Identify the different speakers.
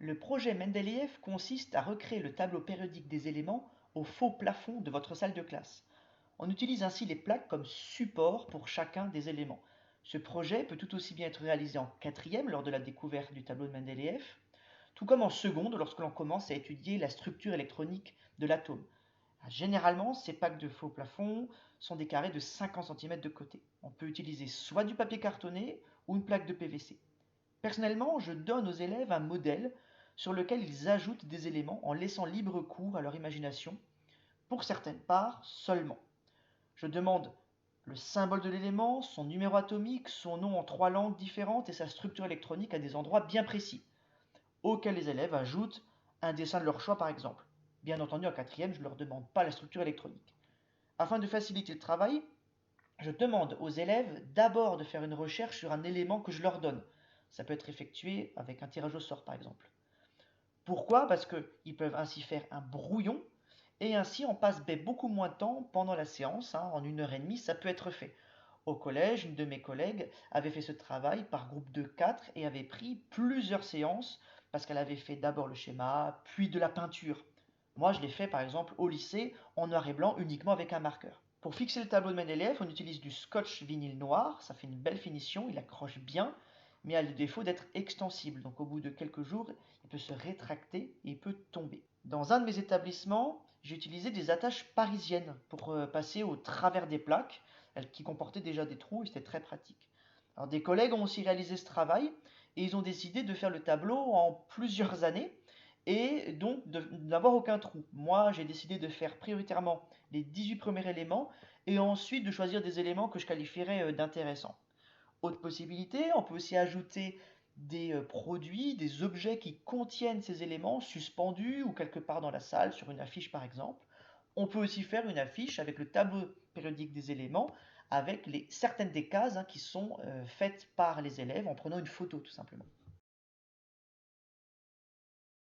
Speaker 1: Le projet Mendeleïev consiste à recréer le tableau périodique des éléments au faux plafond de votre salle de classe. On utilise ainsi les plaques comme support pour chacun des éléments. Ce projet peut tout aussi bien être réalisé en quatrième lors de la découverte du tableau de Mendeleïev, tout comme en seconde lorsque l'on commence à étudier la structure électronique de l'atome. Généralement, ces packs de faux plafond sont des carrés de 50 cm de côté. On peut utiliser soit du papier cartonné ou une plaque de PVC. Personnellement, je donne aux élèves un modèle sur lequel ils ajoutent des éléments en laissant libre cours à leur imagination, pour certaines parts seulement. Je demande le symbole de l'élément, son numéro atomique, son nom en 3 langues différentes et sa structure électronique à des endroits bien précis, auxquels les élèves ajoutent un dessin de leur choix par exemple. Bien entendu, en quatrième, je ne leur demande pas la structure électronique. Afin de faciliter le travail, je demande aux élèves d'abord de faire une recherche sur un élément que je leur donne. Ça peut être effectué avec un tirage au sort par exemple. Pourquoi? Parce qu'ils peuvent ainsi faire un brouillon et ainsi on passe beaucoup moins de temps pendant la séance, hein, en 1 heure et demie ça peut être fait. Au collège, une de mes collègues avait fait ce travail par groupe de 4 et avait pris plusieurs séances parce qu'elle avait fait d'abord le schéma, puis de la peinture. Moi, je l'ai fait par exemple au lycée en noir et blanc uniquement avec un marqueur. Pour fixer le tableau de Mendeleïev, on utilise du scotch vinyle noir, ça fait une belle finition, il accroche bien, mais a le défaut d'être extensible. Donc au bout de quelques jours, il peut se rétracter et il peut tomber. Dans un de mes établissements, j'ai utilisé des attaches parisiennes pour passer au travers des plaques, qui comportaient déjà des trous et c'était très pratique. Alors des collègues ont aussi réalisé ce travail et ils ont décidé de faire le tableau en plusieurs années et donc d'avoir aucun trou. Moi, j'ai décidé de faire prioritairement les 18 premiers éléments et ensuite de choisir des éléments que je qualifierais d'intéressants. Autre possibilité, on peut aussi ajouter des produits, des objets qui contiennent ces éléments suspendus ou quelque part dans la salle, sur une affiche par exemple. On peut aussi faire une affiche avec le tableau périodique des éléments, avec certaines des cases, hein, qui sont faites par les élèves en prenant une photo tout simplement.